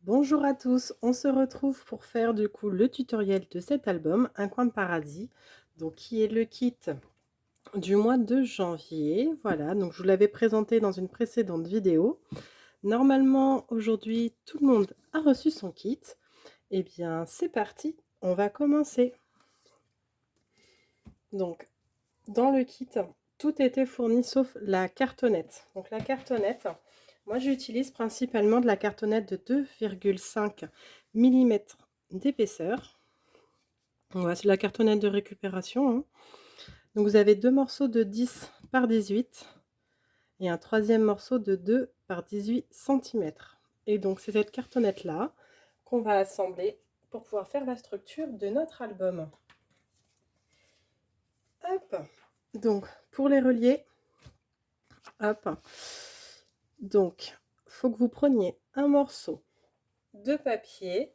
Bonjour à tous, on se retrouve pour faire du coup le tutoriel de cet album, Un coin de paradis, donc qui est le kit du mois de janvier. Voilà, donc je vous l'avais présenté dans une précédente vidéo. Normalement, aujourd'hui, tout le monde a reçu son kit. Eh bien, c'est parti, on va commencer. Donc, dans le kit, tout était fourni sauf la cartonnette. Donc la cartonnette, moi j'utilise principalement de la cartonnette de 2,5 mm d'épaisseur. Voilà, c'est la cartonnette de récupération, hein. Donc vous avez deux morceaux de 10 par 18 et un troisième morceau de 2 par 18 cm. Et donc c'est cette cartonnette là qu'on va assembler pour pouvoir faire la structure de notre album. Hop. Donc pour les relier, hop. Donc faut que vous preniez un morceau de papier.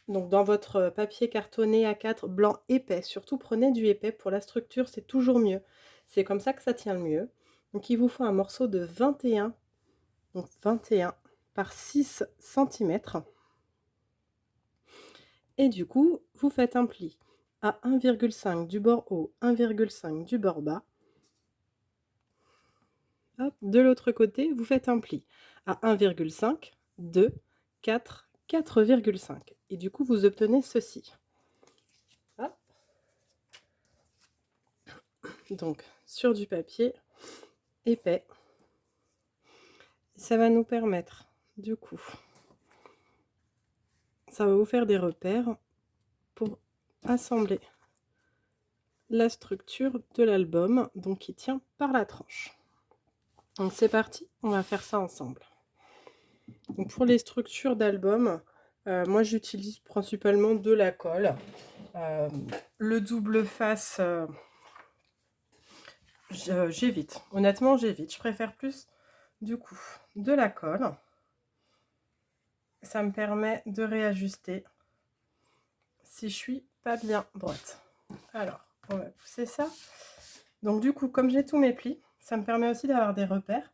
Donc dans votre papier cartonné A4 blanc épais, surtout prenez du épais pour la structure, c'est toujours mieux. C'est comme ça que ça tient le mieux. Donc il vous faut un morceau de 21, donc 21 par 6 cm. Et du coup, vous faites un pli à 1,5 du bord haut, 1,5 du bord bas. Hop, de l'autre côté, vous faites un pli à 1,5, 2, 4, 4,5. Et du coup, vous obtenez ceci. Hop. Donc sur du papier épais. Ça va nous permettre, du coup, ça va vous faire des repères pour assembler la structure de l'album, donc qui tient par la tranche. Donc c'est parti, on va faire ça ensemble. Donc pour les structures d'album, moi j'utilise principalement de la colle. Le double face, j'évite. Honnêtement, j'évite. Je préfère plus, du coup, de la colle. Ça me permet de réajuster si je suis pas bien droite. Alors, on va pousser ça. Donc du coup, comme j'ai tous mes plis, ça me permet aussi d'avoir des repères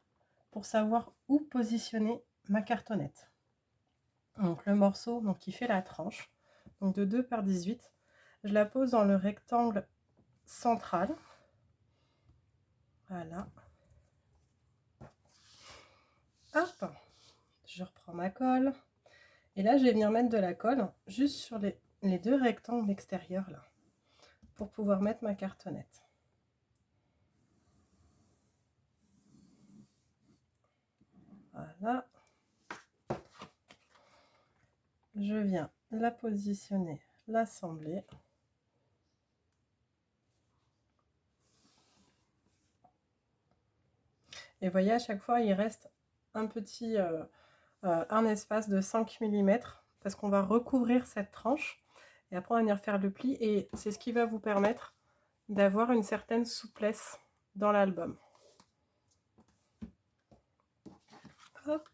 pour savoir où positionner ma cartonnette. Donc le morceau donc, qui fait la tranche, donc de 2 par 18, je la pose dans le rectangle central. Voilà. Hop, je reprends ma colle. Et là, je vais venir mettre de la colle juste sur les deux rectangles extérieurs là, pour pouvoir mettre ma cartonnette. Voilà. Je viens la positionner, l'assembler. Et vous voyez, à chaque fois, il reste un petit un espace de 5 mm parce qu'on va recouvrir cette tranche. Et après, on va venir faire le pli. Et c'est ce qui va vous permettre d'avoir une certaine souplesse dans l'album. Hop.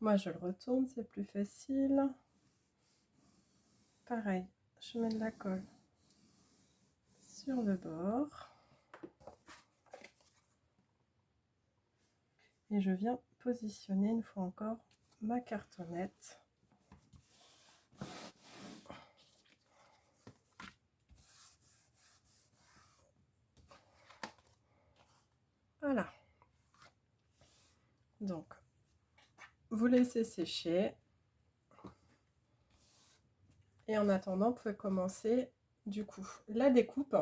Moi, je le retourne, c'est plus facile. Pareil, je mets de la colle sur le bord. Et je viens positionner une fois encore ma cartonnette. Voilà. Donc, vous laissez sécher. Et en attendant, vous pouvez commencer du coup la découpe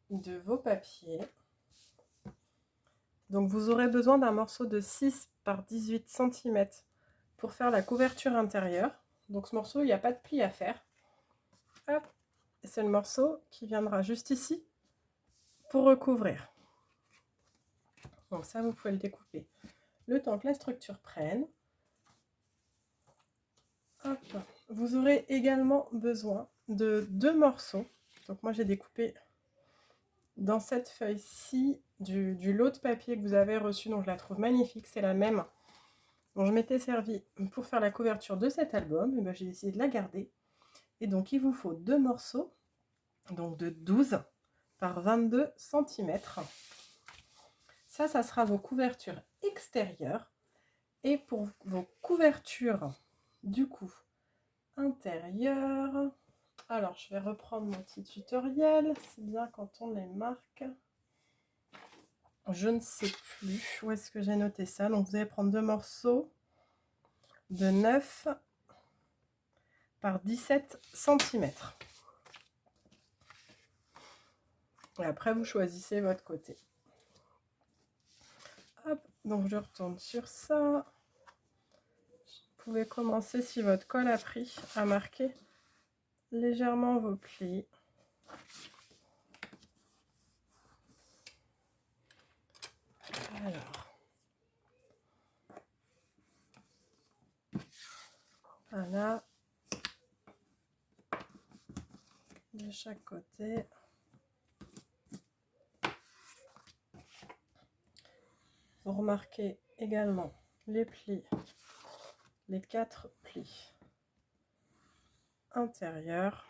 de vos papiers. Donc vous aurez besoin d'un morceau de 6 par 18 cm pour faire la couverture intérieure. Donc ce morceau, il n'y a pas de pli à faire. Hop, c'est le morceau qui viendra juste ici pour recouvrir. Donc ça, vous pouvez le découper le temps que la structure prenne. Hop. Vous aurez également besoin de deux morceaux. Donc moi, j'ai découpé dans cette feuille-ci du lot de papier que vous avez reçu. Donc je la trouve magnifique, c'est la même dont je m'étais servi pour faire la couverture de cet album. Et ben, j'ai décidé de la garder. Et donc il vous faut deux morceaux, donc de 12 par 22 cm. Ça sera vos couvertures extérieures. Et pour vos couvertures, du coup, intérieures, alors je vais reprendre mon petit tutoriel, c'est bien quand on les marque. Je ne sais plus où est-ce que j'ai noté ça. Donc vous allez prendre 2 morceaux de 9 par 17 cm. Et après vous choisissez votre côté. Hop, donc je retourne sur ça. Vous pouvez commencer, si votre colle a pris, à marquer légèrement vos plis. Alors, voilà, de chaque côté. Vous remarquez également les plis, les 4 plis intérieurs.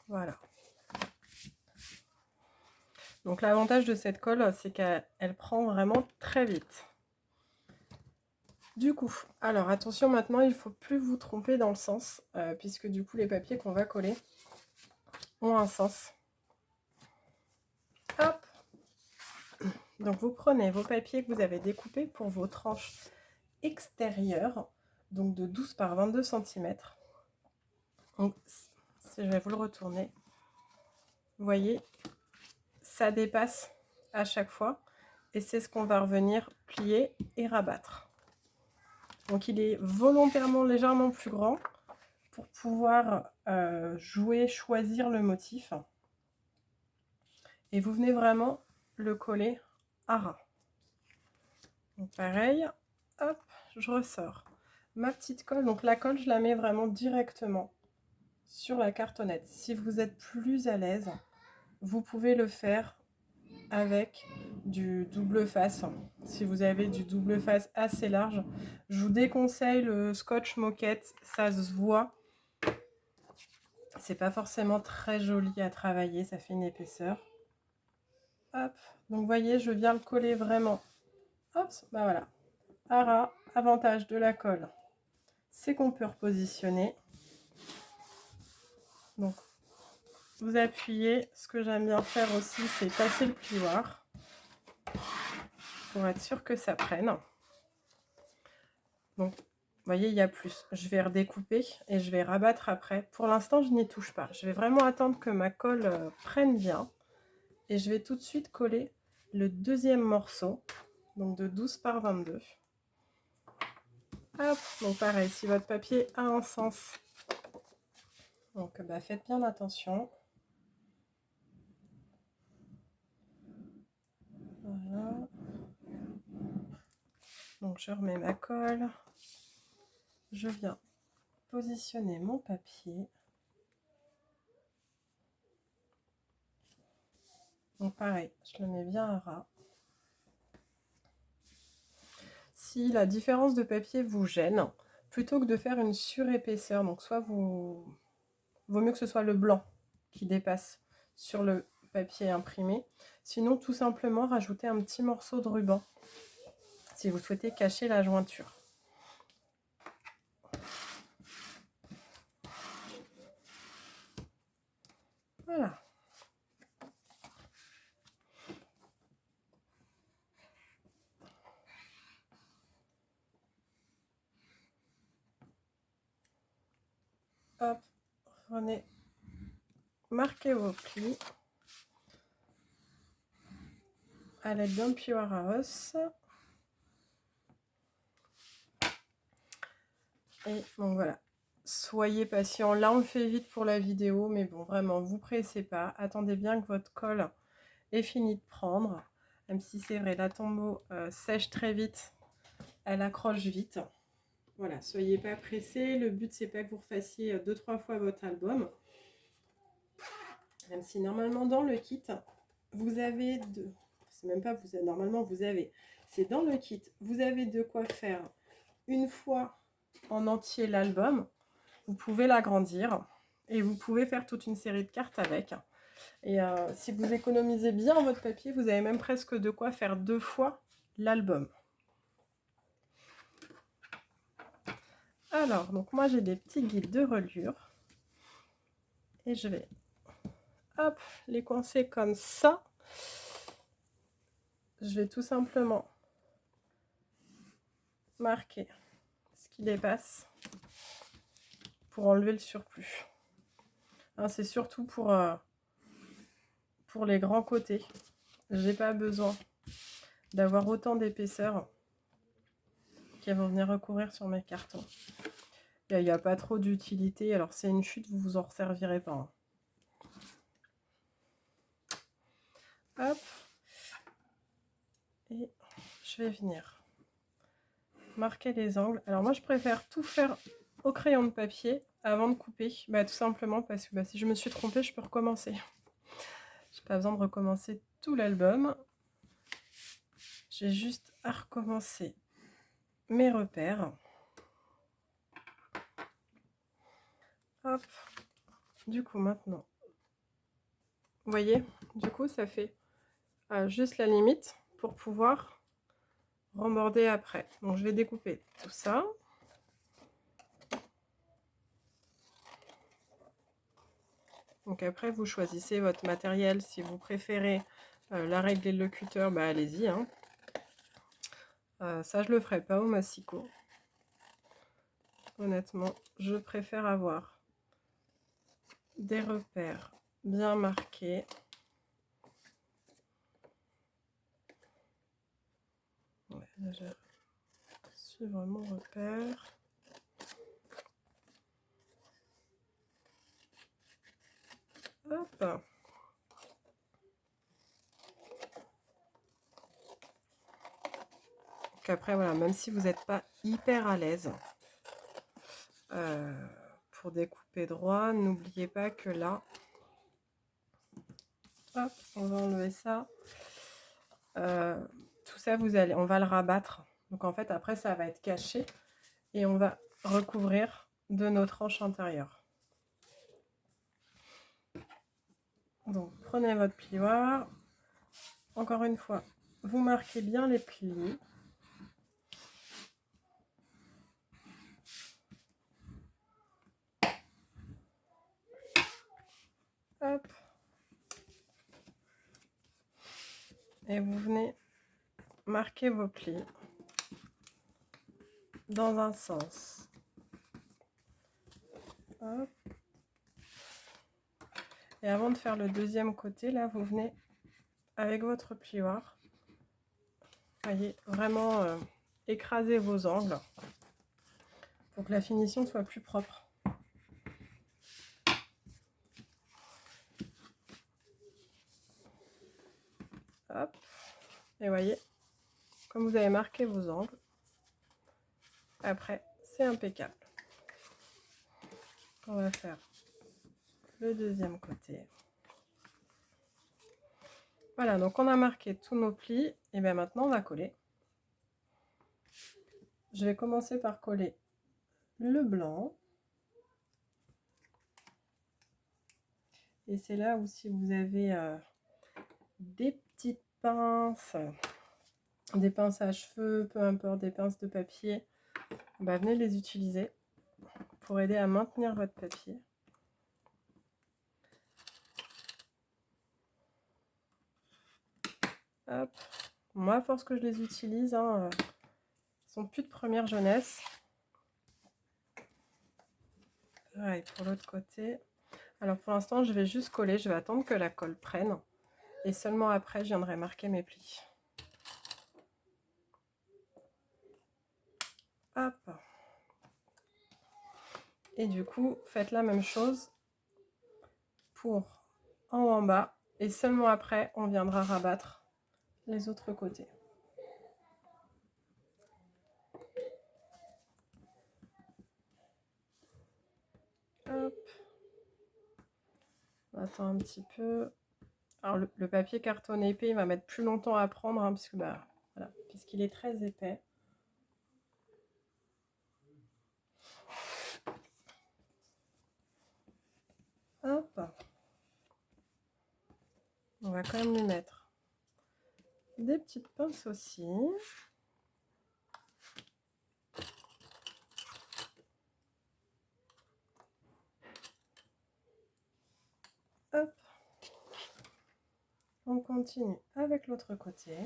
Voilà. Donc l'avantage de cette colle, c'est qu'elle prend vraiment très vite. Du coup, alors attention maintenant, il ne faut plus vous tromper dans le sens, puisque du coup les papiers qu'on va coller ont un sens. Hop. Donc vous prenez vos papiers que vous avez découpés pour vos tranches extérieures, donc de 12 par 22 cm. Donc si je vais vous le retourner, vous voyez, ça dépasse à chaque fois et c'est ce qu'on va revenir plier et rabattre. Donc il est volontairement légèrement plus grand pour pouvoir jouer, choisir le motif. Et vous venez vraiment le coller à ras. Donc pareil, hop, je ressors ma petite colle. Donc la colle, je la mets vraiment directement sur la cartonnette. Si vous êtes plus à l'aise, vous pouvez le faire avec du double face. Si vous avez du double face assez large, je vous déconseille le scotch moquette, ça se voit. C'est pas forcément très joli à travailler, ça fait une épaisseur. Hop, donc vous voyez, je viens le coller vraiment. Hop, bah voilà. À ras, avantage de la colle, c'est qu'on peut repositionner. Donc, vous appuyez. Ce que j'aime bien faire aussi, c'est passer le plioir pour être sûr que ça prenne. Donc, vous voyez, il y a plus. Je vais redécouper et je vais rabattre après. Pour l'instant, je n'y touche pas. Je vais vraiment attendre que ma colle prenne bien. Et je vais tout de suite coller le deuxième morceau, donc de 12 par 22. Hop, donc pareil, si votre papier a un sens, donc bah, faites bien attention. Voilà. Donc je remets ma colle. Je viens positionner mon papier. Donc pareil, je le mets bien à ras. Si la différence de papier vous gêne, plutôt que de faire une surépaisseur, donc soit vaut mieux que ce soit le blanc qui dépasse sur le papier imprimé. Sinon, tout simplement, rajouter un petit morceau de ruban si vous souhaitez cacher la jointure. Voilà. Hop, venez marquer vos plis à l'aide d'un plioir à os. Et donc voilà, soyez patient. Là, on le fait vite pour la vidéo, mais bon, vraiment, vous pressez pas. Attendez bien que votre colle ait fini de prendre. Même si c'est vrai, la tombeau sèche très vite, elle accroche vite. Voilà, soyez pas pressés. Le but, c'est pas que vous refassiez 2-3 fois votre album. Même si normalement, dans le kit, vous avez c'est même pas vous avez, normalement, vous avez c'est dans le kit. Vous avez de quoi faire une fois en entier l'album. Vous pouvez l'agrandir et vous pouvez faire toute une série de cartes avec. Et si vous économisez bien votre papier, vous avez même presque de quoi faire 2 fois l'album. Alors, donc moi j'ai des petits guides de reliure. Et je vais, hop, les coincer comme ça. Je vais tout simplement marquer ce qui dépasse pour enlever le surplus. Hein, c'est surtout pour les grands côtés. J'ai pas besoin d'avoir autant d'épaisseur qui vont venir recouvrir sur mes cartons. Il n'y a pas trop d'utilité. Alors c'est une chute, vous vous en resservirez pas. Hein. Hop. Et je vais venir marquer les angles. Alors moi je préfère tout faire au crayon de papier avant de couper. Tout simplement parce que si je me suis trompée, je peux recommencer. J'ai pas besoin de recommencer tout l'album. J'ai juste à recommencer mes repères. Hop. Du coup maintenant, vous voyez, du coup ça fait juste la limite pour pouvoir remborder après. Donc je vais découper tout ça. Donc après vous choisissez votre matériel. Si vous préférez la règle et le cutter, allez-y. Hein. Ça je le ferai pas au massicot. Honnêtement, je préfère avoir des repères bien marqués. Ouais, là, je vais suivre mon repère. Hop. Donc après, voilà, même si vous n'êtes pas hyper à l'aise pour découper droit, n'oubliez pas que là, hop, on va enlever ça. Tout ça, on va le rabattre. Donc en fait, après, ça va être caché et on va recouvrir de nos tranches intérieures. Donc prenez votre plioir. Encore une fois, vous marquez bien les plis. Hop. Et vous venez marquer vos plis dans un sens. Hop. Et avant de faire le deuxième côté, là, vous venez avec votre plioir, voyez, vraiment écraser vos angles pour que la finition soit plus propre. Hop. Et voyez, comme vous avez marqué vos angles, après, c'est impeccable. On va faire le deuxième côté. Voilà, donc on a marqué tous nos plis. Et bien maintenant, on va coller. Je vais commencer par coller le blanc. Et c'est là où si vous avez des petites pinces, des pinces à cheveux, peu importe, des pinces de papier, venez les utiliser pour aider à maintenir votre papier. Hop. Moi, à force que je les utilise, hein, ils sont plus de première jeunesse. Pareil pour l'autre côté. Alors pour l'instant, je vais juste coller, je vais attendre que la colle prenne. Et seulement après, je viendrai marquer mes plis. Hop. Et du coup, faites la même chose pour en haut en bas. Et seulement après, on viendra rabattre les autres côtés. Hop. On attend un petit peu. Alors le papier carton épais, il va mettre plus longtemps à prendre, hein, puisque puisqu'il est très épais. Hop. On va quand même lui mettre des petites pinces aussi. Hop. On continue avec l'autre côté.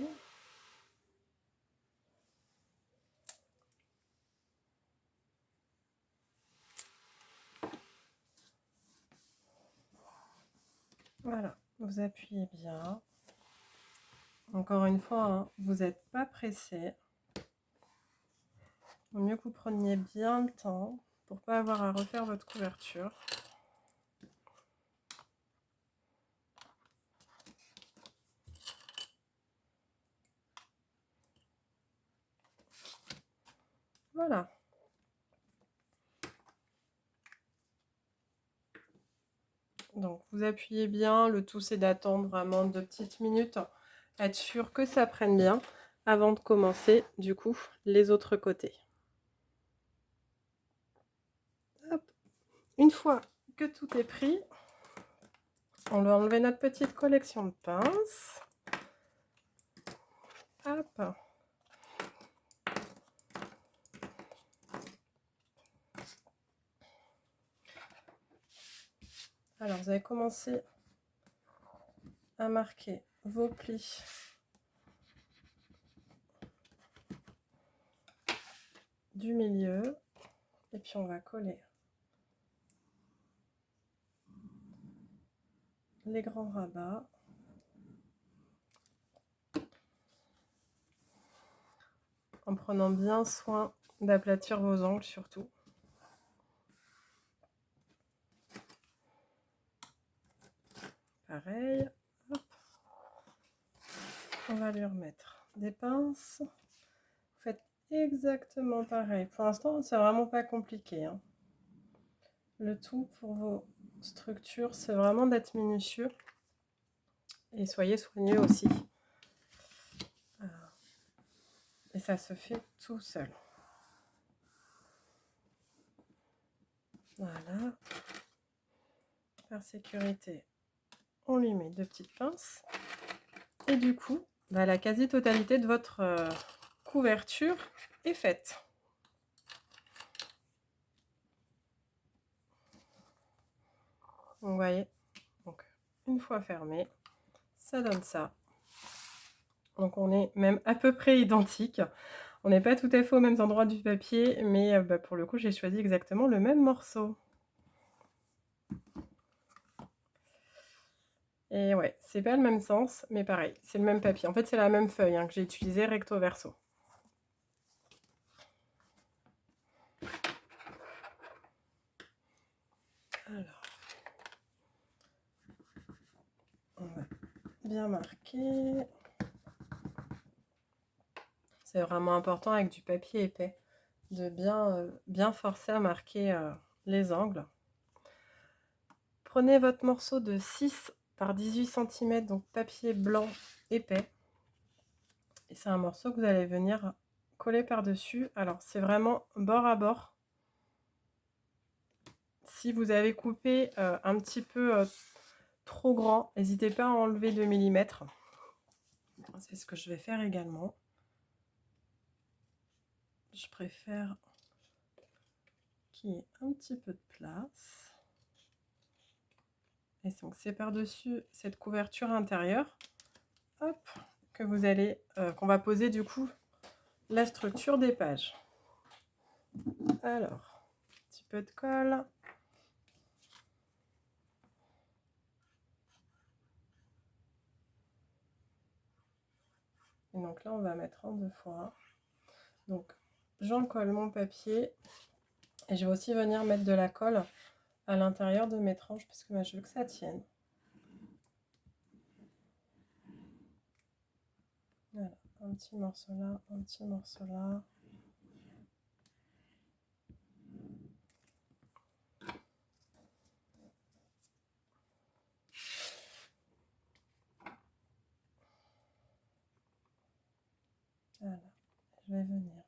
Voilà, vous appuyez bien. Encore une fois, hein, vous n'êtes pas pressé. Il vaut mieux que vous preniez bien le temps pour ne pas avoir à refaire votre couverture. Voilà. Donc vous appuyez bien, le tout c'est d'attendre vraiment 2 petites minutes, être sûr que ça prenne bien avant de commencer du coup les autres côtés. Hop. Une fois que tout est pris, on va enlever notre petite collection de pinces. Hop. Alors vous allez commencer à marquer vos plis du milieu et puis on va coller les grands rabats. En prenant bien soin d'aplatir vos angles surtout. Pareil, hop. On va lui remettre des pinces. Vous faites exactement pareil. Pour l'instant, c'est vraiment pas compliqué, hein. Le tout pour vos structures, c'est vraiment d'être minutieux. Et soyez soigneux aussi. Et ça se fait tout seul. Voilà. Par sécurité, on lui met 2 petites pinces. Et du coup, la quasi-totalité de votre couverture est faite. Vous voyez, donc une fois fermé, ça donne ça. Donc on est même à peu près identique. On n'est pas tout à fait aux mêmes endroits du papier, mais pour le coup, j'ai choisi exactement le même morceau. Et ouais, c'est pas le même sens, mais pareil, c'est le même papier. En fait, c'est la même feuille hein, que j'ai utilisée recto verso. Alors, on va bien marquer. C'est vraiment important avec du papier épais de bien forcer à marquer les angles. Prenez votre morceau de 6 par 18 cm, donc papier blanc épais. Et c'est un morceau que vous allez venir coller par-dessus. Alors, c'est vraiment bord à bord. Si vous avez coupé un petit peu trop grand, n'hésitez pas à enlever 2 mm. C'est ce que je vais faire également. Je préfère qu'il y ait un petit peu de place. Et donc c'est par-dessus cette couverture intérieure, hop, que vous allez, qu'on va poser du coup la structure des pages. Alors, un petit peu de colle. Et donc là, on va mettre en 2 fois. Donc, j'en colle mon papier. Et je vais aussi venir mettre de la colle à l'intérieur de mes tranches parce que moi, je veux que ça tienne. Voilà, un petit morceau là, un petit morceau là. Voilà. venir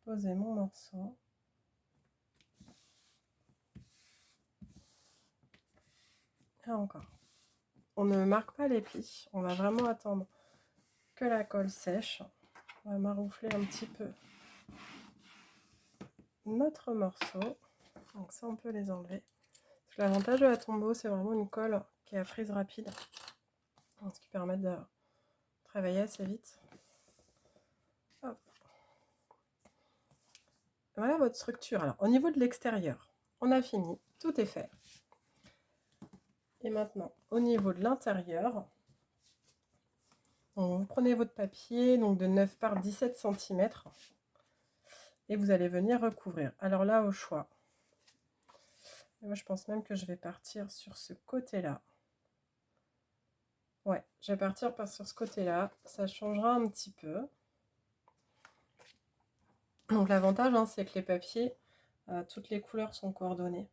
poser mon morceau. Et encore. On ne marque pas les plis, on va vraiment attendre que la colle sèche. On va maroufler un petit peu notre morceau. Donc ça, on peut les enlever. L'avantage de la Tombow, c'est vraiment une colle qui est à prise rapide, ce qui permet de travailler assez vite. Hop. Voilà votre structure. Alors, au niveau de l'extérieur, on a fini, tout est fait. Et maintenant, au niveau de l'intérieur, vous prenez votre papier donc de 9 par 17 cm et vous allez venir recouvrir. Alors là, au choix. Et moi, je pense même que je vais partir sur ce côté-là. Ouais, je vais partir sur ce côté-là. Ça changera un petit peu. Donc l'avantage, c'est que les papiers, toutes les couleurs sont coordonnées.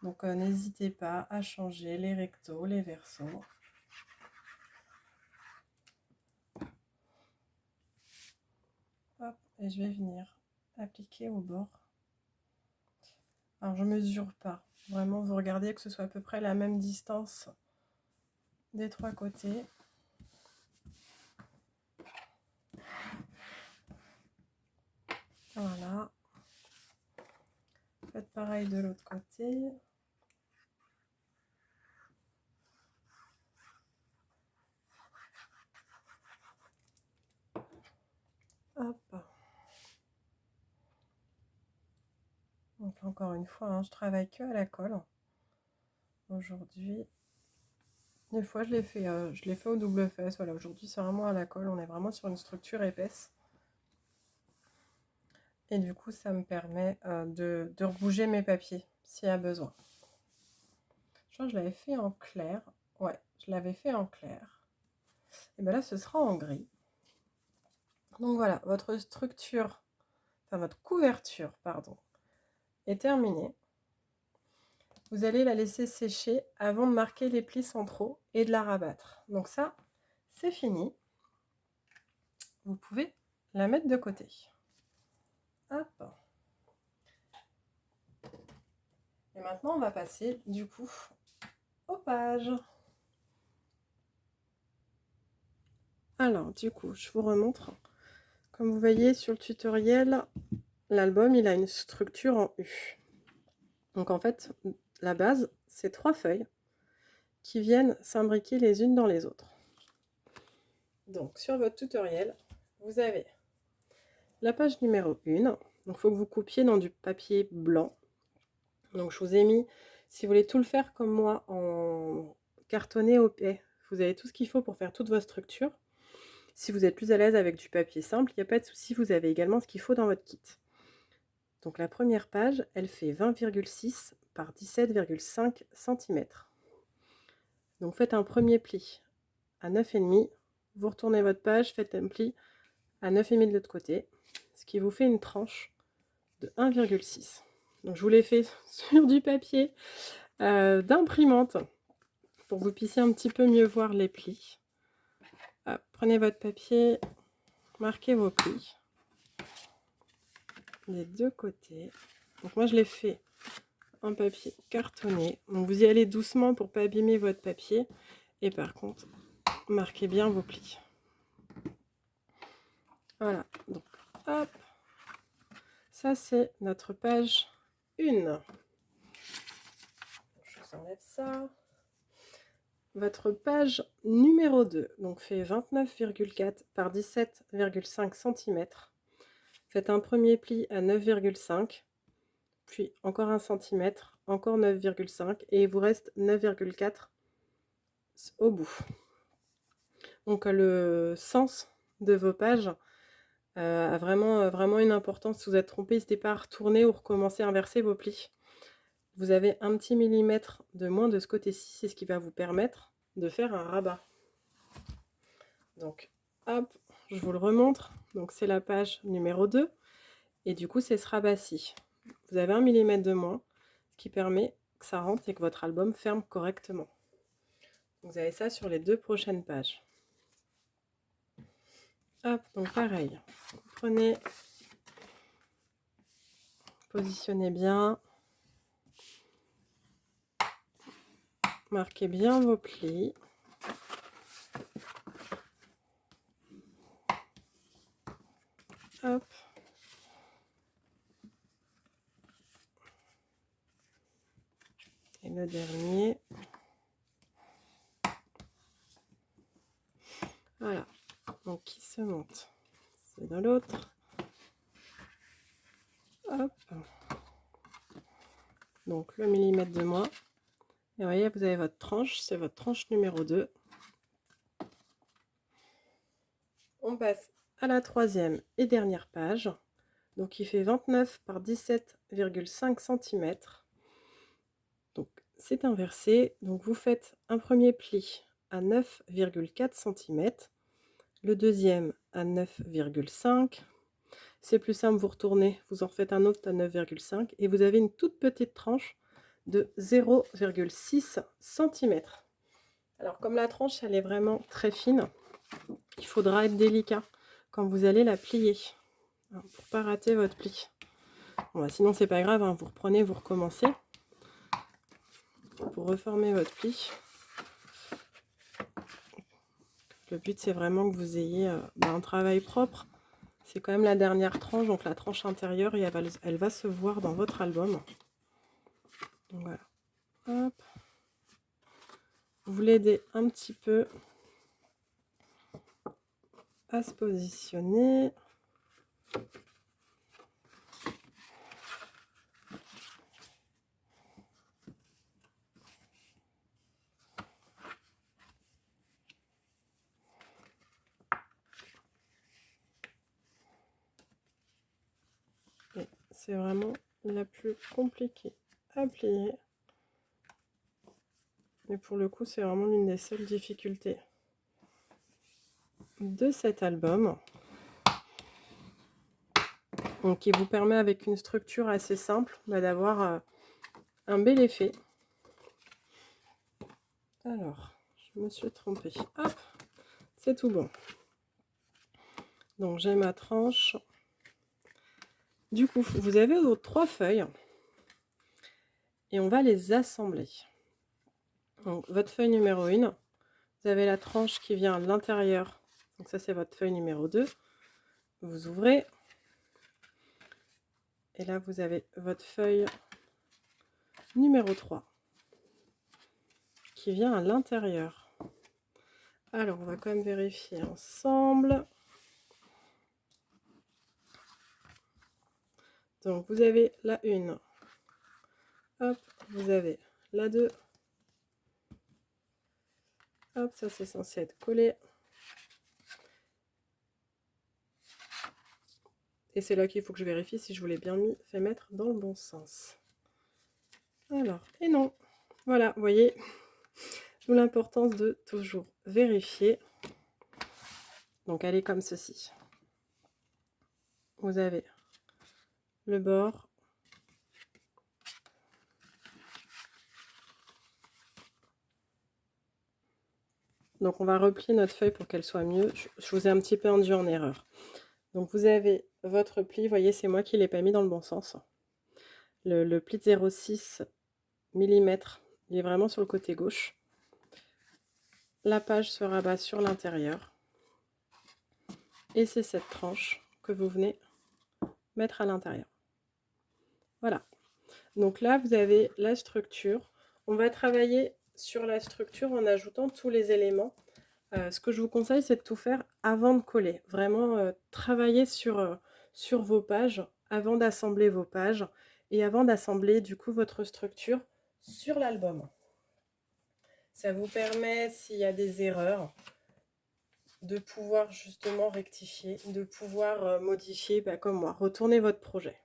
Donc n'hésitez pas à changer les rectos, les versos. Hop, et je vais venir appliquer au bord. Alors je mesure pas. Vraiment, vous regardez que ce soit à peu près la même distance des trois côtés. Voilà. Faites pareil de l'autre côté. Hop. Donc encore une fois, je travaille que à la colle. Aujourd'hui, des fois je l'ai fait au double fesse. Voilà, aujourd'hui c'est vraiment à la colle. On est vraiment sur une structure épaisse. Et du coup, ça me permet de rebouger mes papiers s'il y a besoin. Je crois que je l'avais fait en clair. Ouais, je l'avais fait en clair. Et bien là, ce sera en gris. Donc voilà, votre structure, enfin votre couverture, pardon, est terminée. Vous allez la laisser sécher avant de marquer les plis centraux et de la rabattre. Donc ça, c'est fini. Vous pouvez la mettre de côté. Hop. Et maintenant, on va passer du coup aux pages. Alors, du coup, je vous remontre. Comme vous voyez sur le tutoriel, l'album, il a une structure en U. Donc en fait, la base, c'est 3 feuilles qui viennent s'imbriquer les unes dans les autres. Donc sur votre tutoriel, vous avez la page numéro 1. Donc il faut que vous coupiez dans du papier blanc. Donc je vous ai mis, si vous voulez tout le faire comme moi, en cartonné au paix, vous avez tout ce qu'il faut pour faire toute votre structure. Si vous êtes plus à l'aise avec du papier simple, il n'y a pas de souci, vous avez également ce qu'il faut dans votre kit. Donc la première page, elle fait 20,6 par 17,5 cm. Donc faites un premier pli à 9,5, vous retournez votre page, faites un pli à 9,5 de l'autre côté, ce qui vous fait une tranche de 1,6. Donc je vous l'ai fait sur du papier d'imprimante pour que vous puissiez un petit peu mieux voir les plis. Prenez votre papier, marquez vos plis des deux côtés. Donc moi je l'ai fait en papier cartonné. Donc vous y allez doucement pour pas abîmer votre papier. Et par contre, marquez bien vos plis. Voilà. Donc hop. Ça c'est notre page 1. Je vous enlève ça. Votre page numéro 2 donc fait 29,4 par 17,5 cm. Faites un premier pli à 9,5, puis encore 1 cm, encore 9,5 et il vous reste 9,4 au bout. Donc le sens de vos pages a vraiment une importance. Si vous êtes trompé, n'hésitez pas à retourner ou recommencer à inverser vos plis. Vous avez un petit millimètre de moins de ce côté-ci, c'est ce qui va vous permettre de faire un rabat. Donc hop, je vous le remontre. Donc c'est la page numéro 2 et du coup c'est ce rabat-ci. Vous avez 1 mm de moins, ce qui permet que ça rentre et que votre album ferme correctement. Vous avez ça sur les 2 prochaines pages. Hop, donc pareil, vous prenez, positionnez bien, marquez bien vos plis. Hop. Et le dernier. Voilà. Donc, qui se monte. C'est dans l'autre. Hop. Donc, le millimètre de moins. Et vous voyez, vous avez votre tranche. C'est votre tranche numéro 2. On passe à la troisième et dernière page. Donc, il fait 29 par 17,5 cm. Donc, c'est inversé. Donc, vous faites un premier pli à 9,4 cm. Le deuxième à 9,5. C'est plus simple, vous retournez, vous en faites un autre à 9,5 et vous avez une toute petite tranche de 0,6 cm. Alors, comme la tranche, elle est vraiment très fine, il faudra être délicat quand vous allez la plier pour ne pas rater votre pli. Bon, bah, sinon, c'est pas grave, hein, vous reprenez, vous recommencez pour reformer votre pli. Le but, c'est vraiment que vous ayez un travail propre. C'est quand même la dernière tranche, donc la tranche intérieure, et elle va se voir dans votre album. Donc voilà. Hop. Vous l'aidez un petit peu à se positionner. C'est vraiment la plus compliquée à plier. Mais pour le coup, c'est vraiment l'une des seules difficultés de cet album. Donc, qui vous permet, avec une structure assez simple, d'avoir un bel effet. Alors, je me suis trompée. Hop, c'est tout bon. Donc, j'ai ma tranche. Du coup, vous avez vos 3 feuilles et on va les assembler. Donc, votre feuille numéro 1, vous avez la tranche qui vient à l'intérieur. Donc, ça, c'est votre feuille numéro 2. Vous ouvrez. Et là, vous avez votre feuille numéro 3 qui vient à l'intérieur. Alors, on va quand même vérifier ensemble. Donc, vous avez la 1. Hop, vous avez la 2. Hop, ça c'est censé être collé. Et c'est là qu'il faut que je vérifie si je vous l'ai bien fait mettre dans le bon sens. Alors, et non. Voilà, vous voyez, d'où l'importance de toujours vérifier. Donc, elle est comme ceci. Vous avez le bord. Donc, on va replier notre feuille pour qu'elle soit mieux. Je vous ai un petit peu induit en erreur. Donc, vous avez votre pli. Vous voyez, c'est moi qui ne l'ai pas mis dans le bon sens. Le pli de 0,6 mm, il est vraiment sur le côté gauche. La page se rabat sur l'intérieur. Et c'est cette tranche que vous venez mettre à l'intérieur. Voilà. Donc là, vous avez la structure. On va travailler sur la structure en ajoutant tous les éléments. Ce que je vous conseille, c'est de tout faire avant de coller. Vraiment, travailler sur vos pages avant d'assembler vos pages et avant d'assembler du coup votre structure sur l'album. Ça vous permet, s'il y a des erreurs, de pouvoir justement rectifier, de pouvoir modifier, comme moi, retourner votre projet.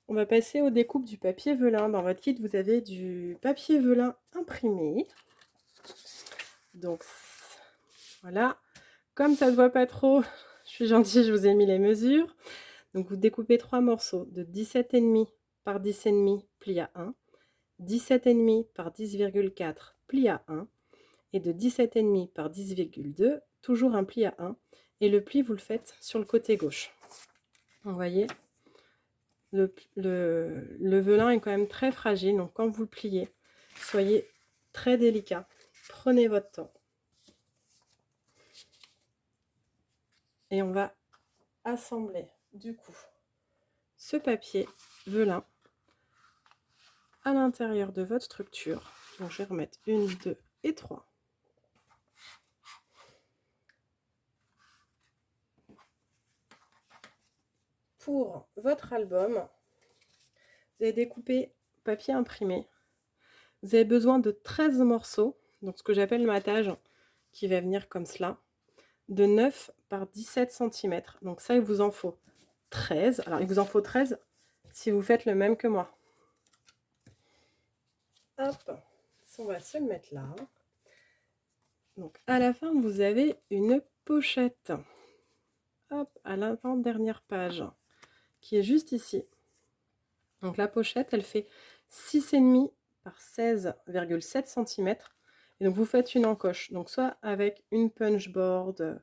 On va passer aux découpes du papier velin. Dans votre kit, vous avez du papier velin imprimé. Donc, voilà. Comme ça ne se voit pas trop, je suis gentille, je vous ai mis les mesures. Donc, vous découpez 3 morceaux de 17,5 par 10,5 pli à 1, 17,5 par 10,4 pli à 1 et de 17,5 par 10,2, toujours un pli à 1. Et le pli, vous le faites sur le côté gauche. Vous voyez, le velin est quand même très fragile, donc quand vous le pliez, soyez très délicat. Prenez votre temps. Et on va assembler du coup ce papier velin à l'intérieur de votre structure. Donc je vais remettre 1, 2 et 3. Pour votre album, vous avez découpé papier imprimé. Vous avez besoin de 13 morceaux, donc ce que j'appelle le matage, qui va venir comme cela, de 9 par 17 cm. Donc ça, il vous en faut 13. Alors, il vous en faut 13 si vous faites le même que moi. Hop, on va se le mettre là. Donc, à la fin, vous avez une pochette. Hop, à l'avant-dernière page, qui est juste ici. Donc, la pochette, elle fait 6,5 par 16,7 cm. Et donc, vous faites une encoche. Donc, soit avec une punchboard,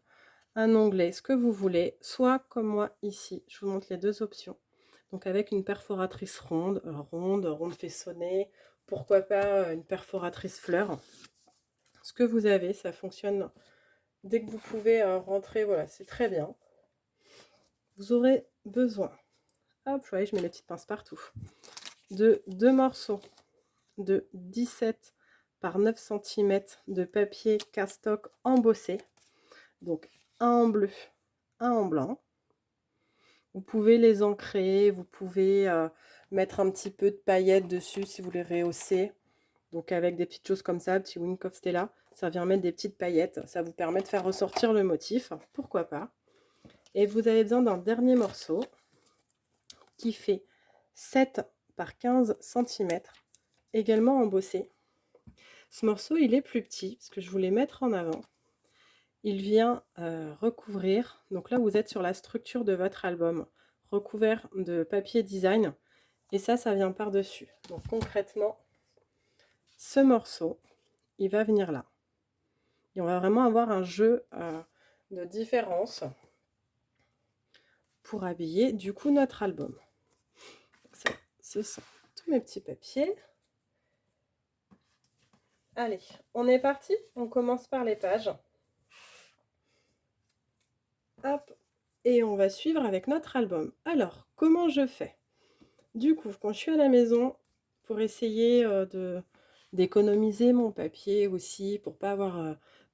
un onglet, ce que vous voulez, soit comme moi ici. Je vous montre les deux options. Donc, avec une perforatrice ronde, ronde faisonnée. Pourquoi pas une perforatrice fleur. Ce que vous avez, ça fonctionne dès que vous pouvez rentrer. Voilà, c'est très bien. Vous aurez besoin, hop, vous voyez, je mets les petites pinces partout, de 2 morceaux de 17 par 9 cm de papier cardstock embossé. Donc un en bleu, un en blanc. Vous pouvez les ancrer, vous pouvez mettre un petit peu de paillettes dessus si vous les rehaussez. Donc avec des petites choses comme ça, petit Wink of Stella, ça vient mettre des petites paillettes. Ça vous permet de faire ressortir le motif, pourquoi pas. Et vous avez besoin d'un dernier morceau qui fait 7 par 15 cm, également embossé. Ce morceau, il est plus petit, parce que je voulais mettre en avant. Il vient recouvrir, donc là vous êtes sur la structure de votre album, recouvert de papier design, et ça vient par-dessus. Donc concrètement, ce morceau, il va venir là. Et on va vraiment avoir un jeu de différence pour habiller du coup notre album. Ça, ce sont tous mes petits papiers. Allez, on est parti. On commence par les pages. Hop, et on va suivre avec notre album. Alors, comment je fais? Du coup, quand je suis à la maison, pour essayer d'économiser mon papier aussi, pour pas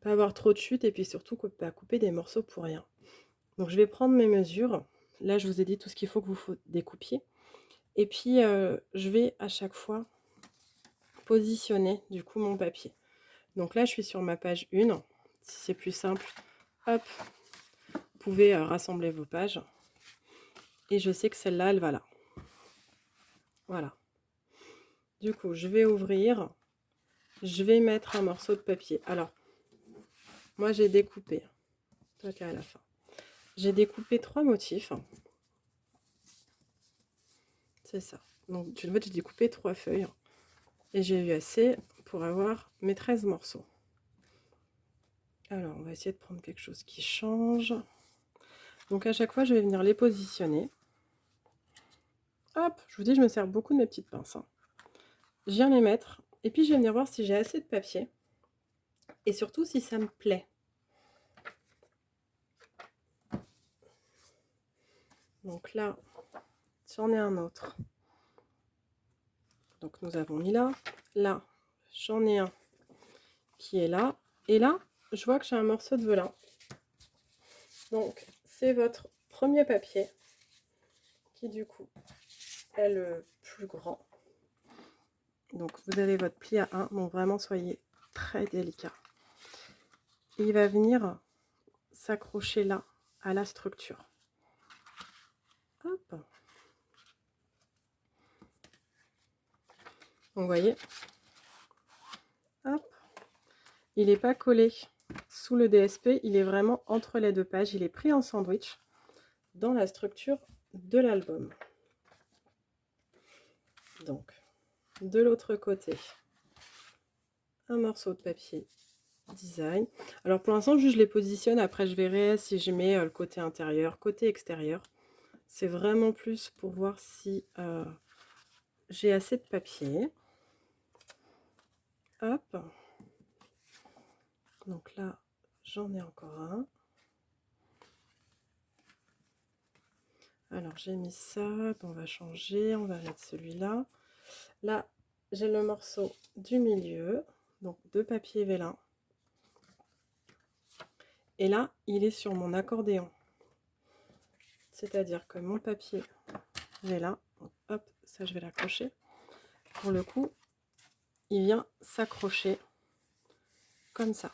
avoir trop de chute, et puis surtout pas couper des morceaux pour rien. Donc, je vais prendre mes mesures. Là, je vous ai dit tout ce qu'il faut que vous découpiez. Et puis, je vais à chaque fois positionner du coup mon papier. Donc là, je suis sur ma page 1. Si c'est plus simple, hop, vous pouvez rassembler vos pages. Et je sais que celle-là, elle va là. Voilà. Du coup, je vais ouvrir. Je vais mettre un morceau de papier. Alors, moi, j'ai découpé. Toi, t'es à la fin. J'ai découpé 3 motifs. C'est ça. Donc, en fait, j'ai découpé 3 feuilles. Et j'ai eu assez pour avoir mes 13 morceaux. Alors, on va essayer de prendre quelque chose qui change. Donc, à chaque fois, je vais venir les positionner. Hop, je vous dis, je me sers beaucoup de mes petites pinces. Je viens les mettre. Et puis, je vais venir voir si j'ai assez de papier. Et surtout, si ça me plaît. Donc là, j'en ai un autre. Donc, nous avons mis là. Là, j'en ai un qui est là. Et là, je vois que j'ai un morceau de velin. Donc, c'est votre premier papier qui, du coup, est le plus grand. Donc, vous avez votre pli à 1. Donc, vraiment, soyez très délicat. Et il va venir s'accrocher là, à la structure. Hop. Donc, vous voyez. Hop. Il n'est pas collé sous le DSP. Il est vraiment entre les deux pages. Il est pris en sandwich dans la structure de l'album. Donc, de l'autre côté, un morceau de papier design. Alors pour l'instant, juste je les positionne. Après, je verrai si je mets le côté intérieur, côté extérieur. C'est vraiment plus pour voir si j'ai assez de papier. Hop. Donc là, j'en ai encore un. Alors j'ai mis ça, on va changer, on va mettre celui-là. Là, j'ai le morceau du milieu, donc de papier vélin. Et là, il est sur mon accordéon. C'est-à-dire que mon papier vélin, hop, ça je vais l'accrocher. Pour le coup, il vient s'accrocher comme ça.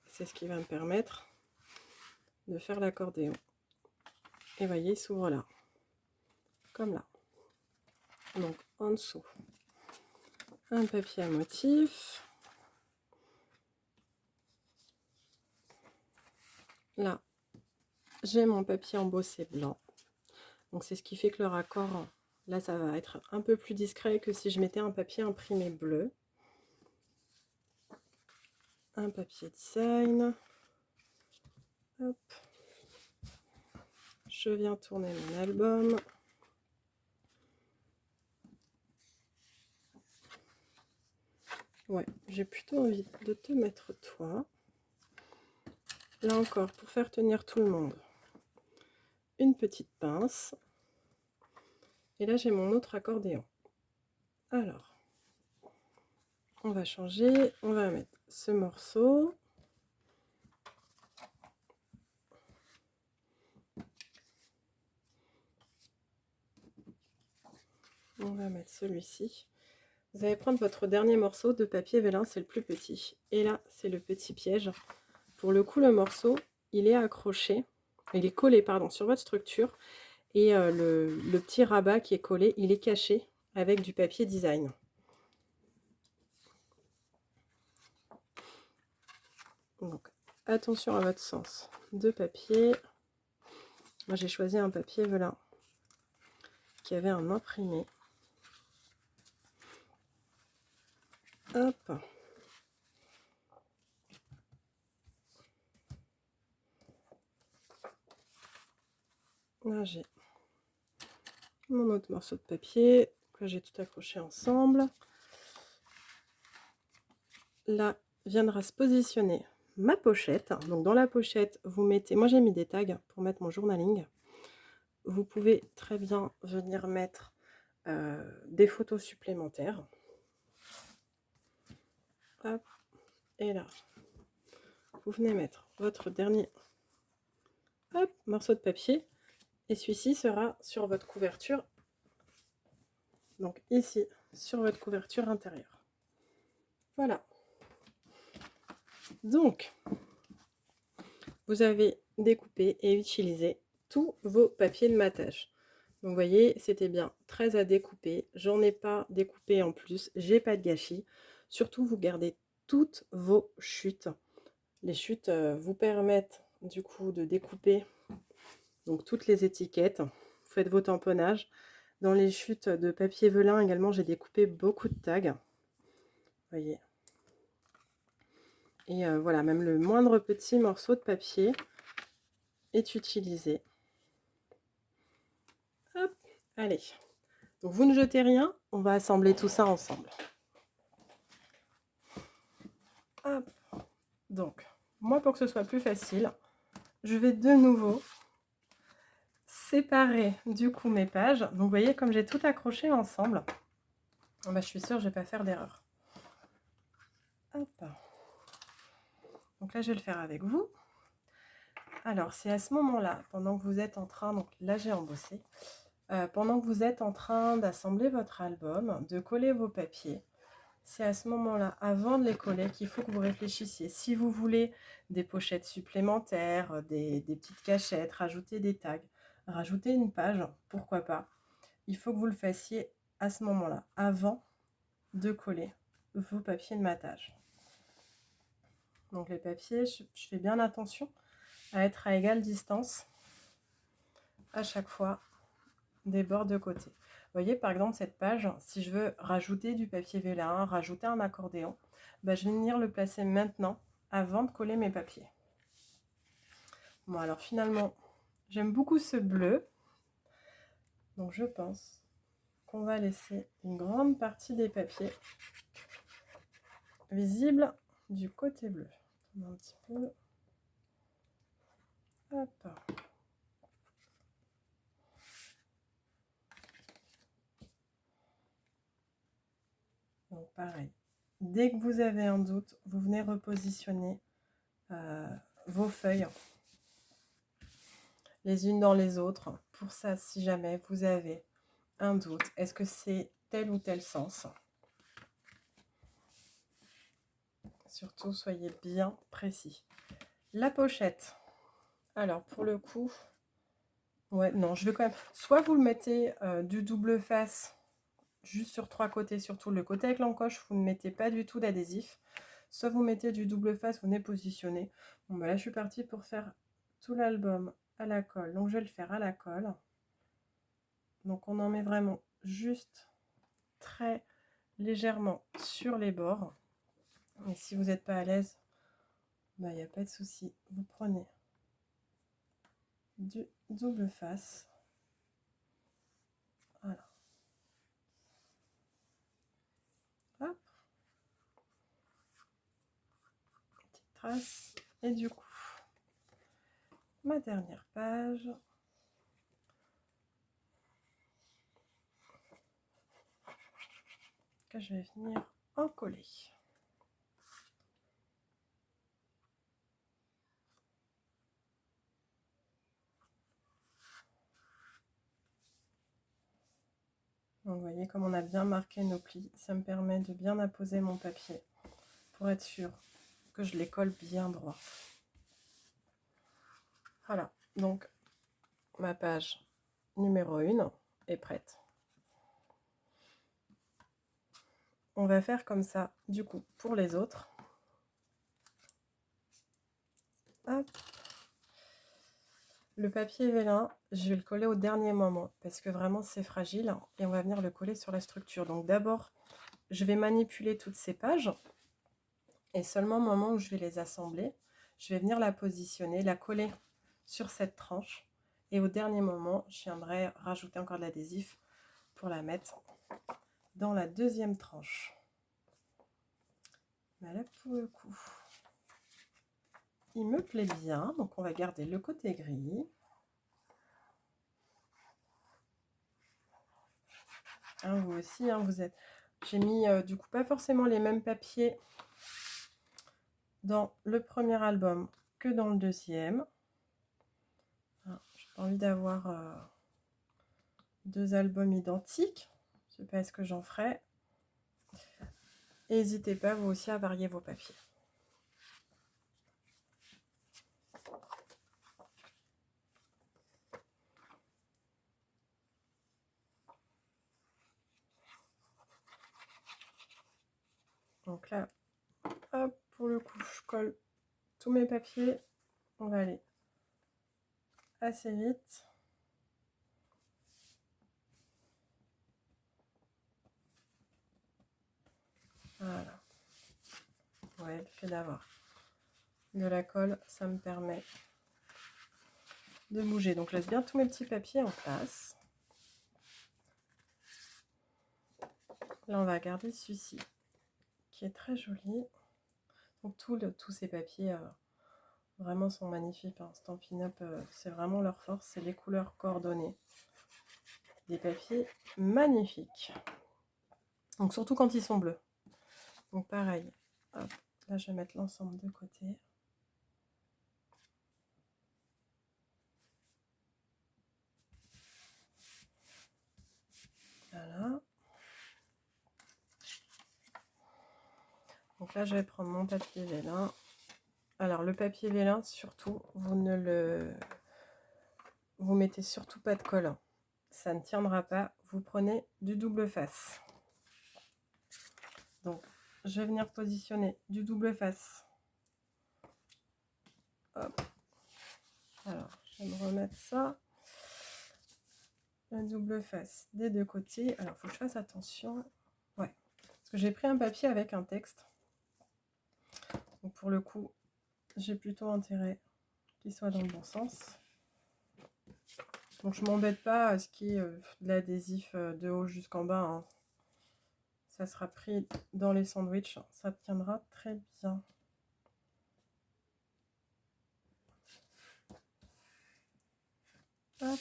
C'est ce qui va me permettre de faire l'accordéon. Et voyez, il s'ouvre là, comme là. Donc en dessous, un papier à motif. Là, j'ai mon papier embossé blanc. Donc c'est ce qui fait que le raccord, là, ça va être un peu plus discret que si je mettais un papier imprimé bleu. Un papier design. Hop. Je viens tourner mon album. Ouais, j'ai plutôt envie de te mettre toi. Là encore, pour faire tenir tout le monde, une petite pince. Et là, j'ai mon autre accordéon. Alors, on va changer. On va mettre ce morceau. On va mettre celui-ci. Vous allez prendre votre dernier morceau de papier vélin, c'est le plus petit. Et là, c'est le petit piège. Pour le coup, le morceau, il est accroché, il est collé, pardon, sur votre structure. Et le petit rabat qui est collé, il est caché avec du papier design. Donc, attention à votre sens de papier. Moi, j'ai choisi un papier vélin qui avait un imprimé. Hop. Là, j'ai mon autre morceau de papier. Là, j'ai tout accroché ensemble. Là, viendra se positionner ma pochette. Donc, dans la pochette, vous mettez... Moi, j'ai mis des tags pour mettre mon journaling. Vous pouvez très bien venir mettre des photos supplémentaires. Hop. Et là, vous venez mettre votre dernier morceau de papier. Et celui-ci sera sur votre couverture. Donc ici, sur votre couverture intérieure. Voilà. Donc, vous avez découpé et utilisé tous vos papiers de matage. Donc vous voyez, c'était bien 13 à découper. J'en ai pas découpé en plus. J'ai pas de gâchis. Surtout, vous gardez toutes vos chutes. Les chutes vous permettent du coup de découper donc toutes les étiquettes. Vous faites vos tamponnages. Dans les chutes de papier velin également, j'ai découpé beaucoup de tags. Vous voyez. Et voilà, même le moindre petit morceau de papier est utilisé. Hop, allez. Donc vous ne jetez rien, on va assembler tout ça ensemble. Hop. Donc, moi pour que ce soit plus facile, je vais de nouveau séparer du coup mes pages. Donc vous voyez, comme j'ai tout accroché ensemble, bah, je suis sûre que je ne vais pas faire d'erreur. Hop. Donc là, je vais le faire avec vous. Alors, c'est à ce moment-là, pendant que vous êtes en train, donc là j'ai embossé, pendant que vous êtes en train d'assembler votre album, de coller vos papiers, c'est à ce moment-là, avant de les coller, qu'il faut que vous réfléchissiez. Si vous voulez des pochettes supplémentaires, des petites cachettes, rajouter des tags, rajouter une page, pourquoi pas. Il faut que vous le fassiez à ce moment-là, avant de coller vos papiers de matage. Donc les papiers, je fais bien attention à être à égale distance à chaque fois des bords de côté. voyez, par exemple, cette page, si je veux rajouter du papier vélin, rajouter un accordéon, bah, je vais venir le placer maintenant avant de coller mes papiers. Bon, alors finalement, j'aime beaucoup ce bleu. Donc, je pense qu'on va laisser une grande partie des papiers visibles du côté bleu. Un petit peu. Hop. Donc, pareil. Dès que vous avez un doute, vous venez repositionner vos feuilles les unes dans les autres. Pour ça, si jamais vous avez un doute, est-ce que c'est tel ou tel sens? Surtout, soyez bien précis. La pochette. Alors, pour le coup, ouais, non, je vais quand même... Soit vous le mettez du double face, juste sur 3 côtés, surtout le côté avec l'encoche, vous ne mettez pas du tout d'adhésif. Soit vous mettez du double face, vous venez positionner. Bon, bah là, je suis partie pour faire tout l'album à la colle. Donc, je vais le faire à la colle. Donc, on en met vraiment juste très légèrement sur les bords. Et si vous n'êtes pas à l'aise, bah, il n'y a pas de souci. Vous prenez du double face. Voilà. Hop. Petite trace. Et du coup, ma dernière page. Que je vais venir en coller. Donc, vous voyez comme on a bien marqué nos plis. Ça me permet de bien apposer mon papier pour être sûr que je les colle bien droit. Voilà, donc ma page numéro 1 est prête. On va faire comme ça, du coup, pour les autres. Hop. Le papier vélin, je vais le coller au dernier moment parce que vraiment c'est fragile et on va venir le coller sur la structure. Donc d'abord, je vais manipuler toutes ces pages et seulement au moment où je vais les assembler, je vais venir la positionner, la coller sur cette tranche et au dernier moment, je viendrai rajouter encore de l'adhésif pour la mettre dans la deuxième tranche. Voilà pour le coup. Il me plaît bien, donc on va garder le côté gris. Hein, vous aussi, hein, vous êtes... J'ai mis du coup pas forcément les mêmes papiers dans le premier album que dans le deuxième. Hein, j'ai pas envie d'avoir 2 albums identiques. Je sais pas ce que j'en ferai. N'hésitez pas vous aussi à varier vos papiers. Donc là, hop, pour le coup, je colle tous mes papiers. On va aller assez vite. Voilà. Ouais, le fait d'avoir de la colle, ça me permet de bouger. Donc, je laisse bien tous mes petits papiers en place. Là, on va garder celui-ci, qui est très joli. Donc, tous ces papiers vraiment sont magnifiques. Hein. Stampin' Up, c'est vraiment leur force, c'est les couleurs coordonnées. Des papiers magnifiques. Donc, surtout quand ils sont bleus. Donc, pareil. Hop, là, je vais mettre l'ensemble de côté. Voilà. Donc là, je vais prendre mon papier vélin. Alors, le papier vélin, surtout, vous mettez surtout pas de colle. Ça ne tiendra pas. Vous prenez du double face. Donc, je vais venir positionner du double face. Hop. Alors, je vais me remettre ça. la double face des deux côtés. Alors, il faut que je fasse attention. Ouais, parce que j'ai pris un papier avec un texte. Donc, pour le coup, j'ai plutôt intérêt qu'il soit dans le bon sens. Donc, je m'embête pas à ce qui est de l'adhésif de haut jusqu'en bas. Hein. Ça sera pris dans les sandwichs. Ça tiendra très bien. Hop.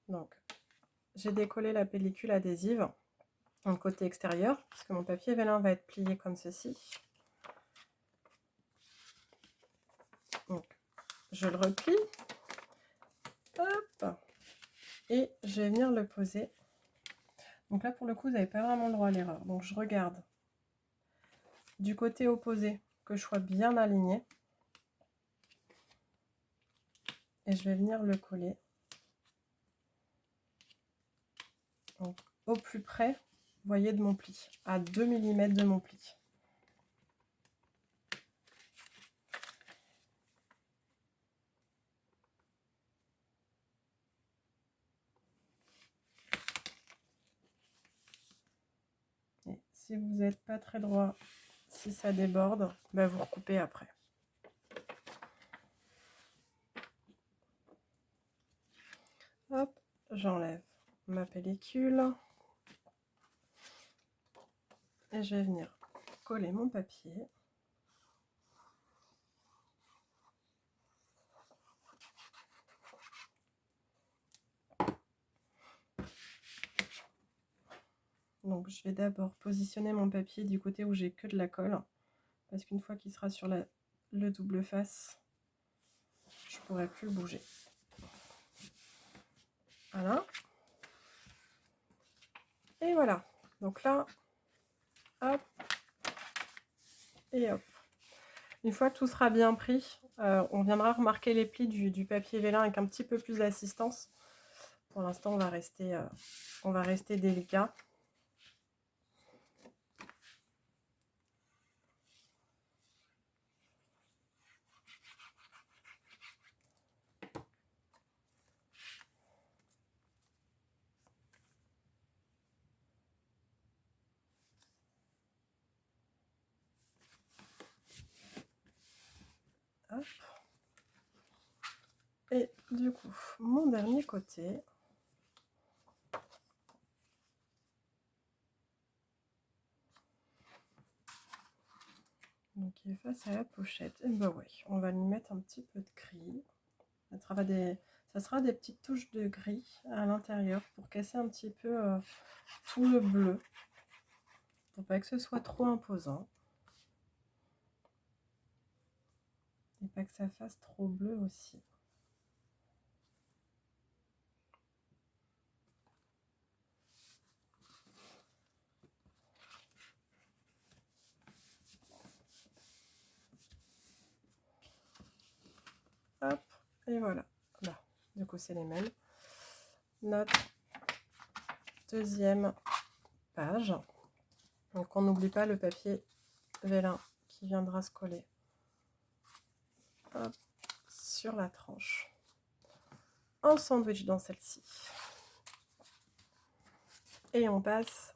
Donc, j'ai décollé la pellicule adhésive en côté extérieur, puisque mon papier vélin va être plié comme ceci. Donc, je le replie. Hop. Et je vais venir le poser. Donc là, pour le coup, vous n'avez pas vraiment le droit à l'erreur. Donc, je regarde du côté opposé que je sois bien aligné. Et je vais venir le coller. Donc, au plus près, vous voyez, de mon pli, à 2 mm de mon pli. Et si vous n'êtes pas très droit, si ça déborde, bah vous recoupez après. Hop, j'enlève ma pellicule. Et je vais venir coller mon papier. Donc je vais d'abord positionner mon papier du côté où j'ai que de la colle. Parce qu'une fois qu'il sera sur le double face, je ne pourrai plus le bouger. Voilà. Et voilà. Donc là, hop. Et hop. Une fois que tout sera bien pris, on viendra remarquer les plis du papier vélin avec un petit peu plus d'assistance. Pour l'instant, on va rester délicat. Hop. Et du coup, mon dernier côté. Donc il est face à la pochette. Et ben ouais, on va lui mettre un petit peu de gris. Ça sera des petites touches de gris à l'intérieur pour casser un petit peu tout le bleu. Pour pas que ce soit trop imposant. Et pas que ça fasse trop bleu aussi. Hop, et voilà. Là, du coup, c'est les mêmes. Notre deuxième page. Donc, on n'oublie pas le papier vélin qui viendra se coller. Hop, sur la tranche. Un sandwich dans celle-ci. Et on passe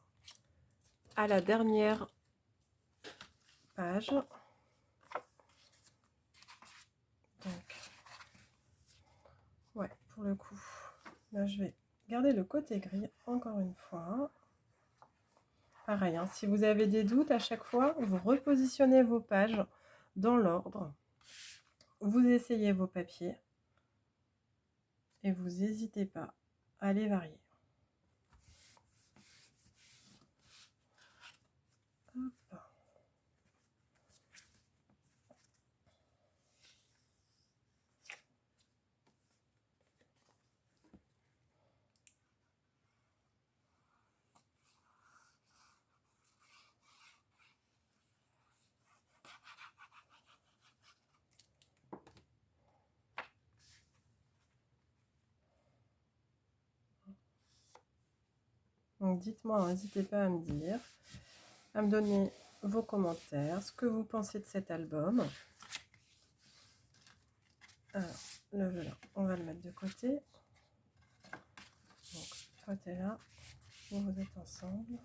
à la dernière page. Donc, ouais, pour le coup, là, je vais garder le côté gris encore une fois. Pareil, hein, si vous avez des doutes à chaque fois, vous repositionnez vos pages dans l'ordre. Vous essayez vos papiers et vous n'hésitez pas à les varier. Hop. Donc dites-moi, n'hésitez pas à me dire. à me donner vos commentaires, ce que vous pensez de cet album. Alors, le velin, on va le mettre de côté. Donc, toi, tu es là, vous êtes ensemble.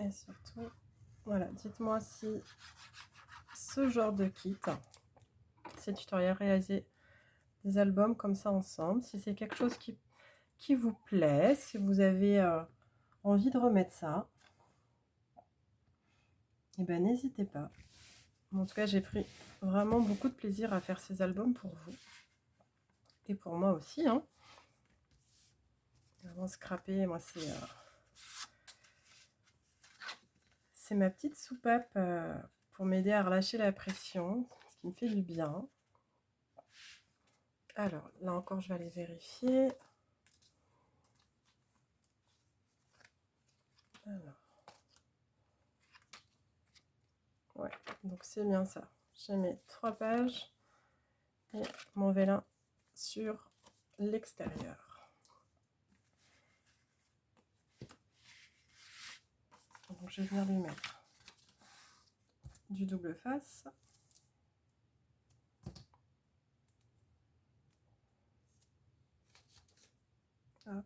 Et surtout, voilà, dites-moi si ce genre de kit, ces tutoriels, réaliser des albums comme ça ensemble, si c'est quelque chose qui vous plaît, si vous avez envie de remettre ça, et ben n'hésitez pas. En tout cas, j'ai pris vraiment beaucoup de plaisir à faire ces albums pour vous. Et pour moi aussi. Hein. Vraiment scraper, moi c'est ma petite soupape pour m'aider à relâcher la pression, ce qui me fait du bien. Alors, là encore, je vais aller vérifier. Alors. Ouais, donc c'est bien ça. J'ai mes 3 pages et mon vélin sur l'extérieur. Donc je vais venir lui mettre du double face. Hop.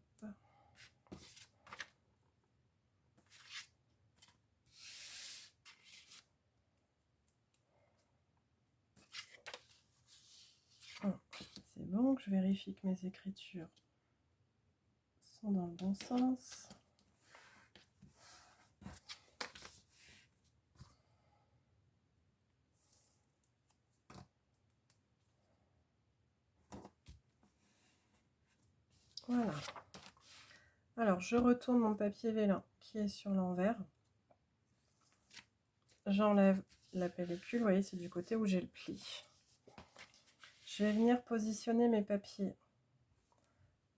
C'est bon, que je vérifie que mes écritures sont dans le bon sens. Voilà. Alors, je retourne mon papier vélin qui est sur l'envers. J'enlève la pellicule, vous voyez, c'est du côté où j'ai le pli. Je vais venir positionner mes papiers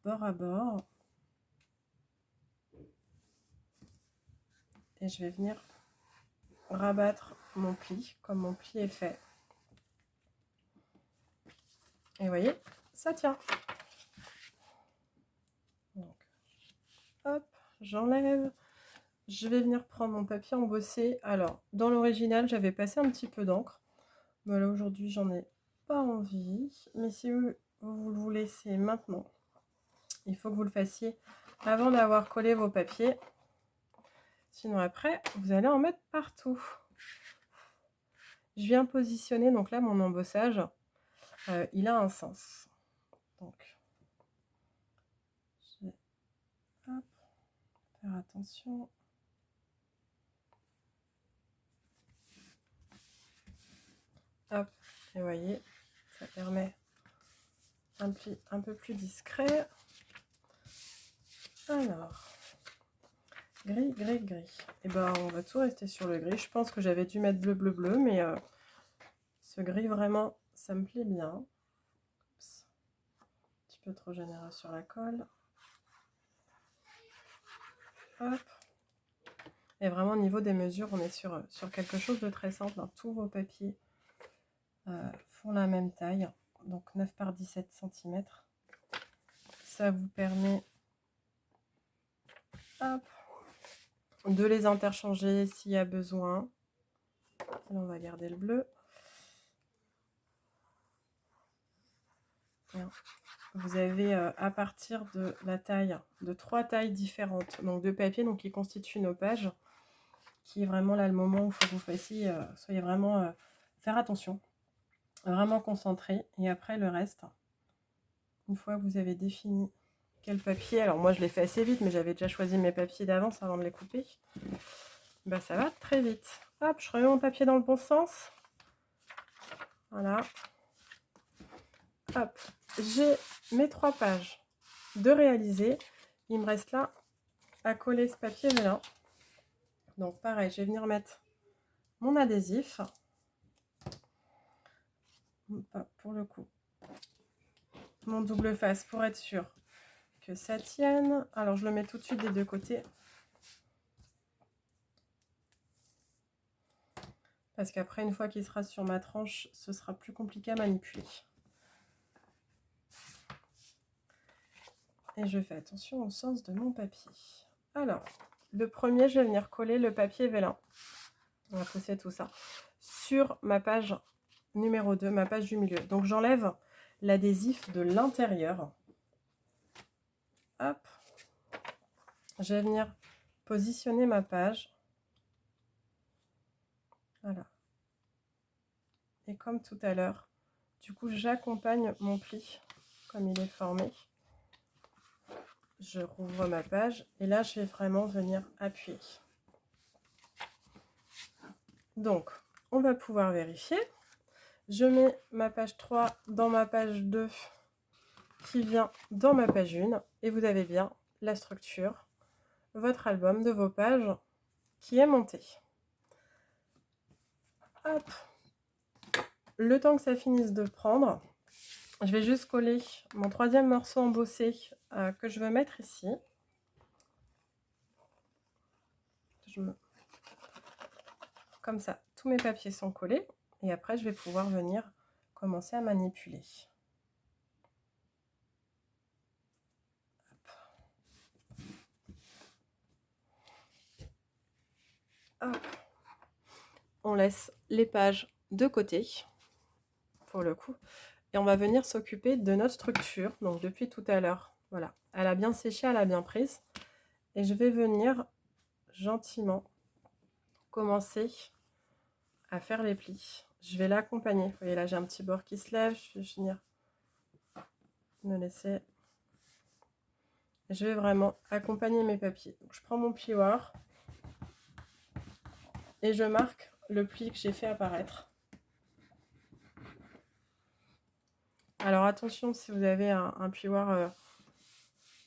bord à bord. Et je vais venir rabattre mon pli, comme mon pli est fait. Et vous voyez, ça tient. Donc, hop, j'enlève. Je vais venir prendre mon papier embossé. Alors, dans l'original, j'avais passé un petit peu d'encre. Mais là, aujourd'hui, j'en ai pas envie. Mais si vous le voulez, c'est maintenant. Il faut que vous le fassiez avant d'avoir collé vos papiers. Sinon, après, vous allez en mettre partout. Je viens positionner, donc là, mon embossage, il a un sens. Donc, je vais hop, faire attention. Hop, et vous voyez, ça permet un pli un peu plus discret. Alors, gris, gris, gris. Et ben, on va tout rester sur le gris. Je pense que j'avais dû mettre bleu, bleu, bleu, mais ce gris, vraiment, ça me plaît bien. Oups. Un petit peu trop généreux sur la colle. Hop. Et vraiment, au niveau des mesures, on est sur quelque chose de très simple. Hein. Tous vos papiers font la même taille. Donc, 9 par 17 cm. Ça vous permet hop, de les interchanger s'il y a besoin. Là, on va garder le bleu. Vous avez à partir de la taille, de 3 tailles différentes, donc de papier, donc qui constituent nos pages, qui est vraiment là le moment où il faut que vous fassiez, soyez vraiment, faire attention, vraiment concentré. Et après le reste, une fois que vous avez défini quel papier, alors moi je l'ai fait assez vite, mais j'avais déjà choisi mes papiers d'avance avant de les couper, bah ça va très vite. Hop, je remets mon papier dans le bon sens. Voilà. Hop, j'ai mes 3 pages de réaliser. Il me reste là à coller ce papier là. Donc pareil, je vais venir mettre mon adhésif. Pour le coup, mon double face pour être sûr que ça tienne. Alors je le mets tout de suite des deux côtés. Parce qu'après, une fois qu'il sera sur ma tranche, ce sera plus compliqué à manipuler. Et je fais attention au sens de mon papier. Alors, le premier, je vais venir coller le papier vélin. On va pousser tout ça sur ma page numéro 2, ma page du milieu. Donc, j'enlève l'adhésif de l'intérieur. Hop. Je vais venir positionner ma page. Voilà. Et comme tout à l'heure, du coup, j'accompagne mon pli comme il est formé. Je rouvre ma page et là, je vais vraiment venir appuyer. Donc, on va pouvoir vérifier. Je mets ma page 3 dans ma page 2 qui vient dans ma page 1 et vous avez bien la structure, votre album de vos pages qui est monté. Hop. Le temps que ça finisse de prendre, je vais juste coller mon troisième morceau embossé que je veux mettre ici. Comme ça, tous mes papiers sont collés et après je vais pouvoir venir commencer à manipuler. Hop. On laisse les pages de côté pour le coup et on va venir s'occuper de notre structure. Donc depuis tout à l'heure, voilà, elle a bien séché, elle a bien prise et je vais venir gentiment commencer à faire les plis. Je vais l'accompagner. Vous voyez là, j'ai un petit bord qui se lève. Je vais venir me laisser. Je vais vraiment accompagner mes papiers. Donc, je prends mon plioir et je marque le pli que j'ai fait apparaître. Alors attention, si vous avez un plioir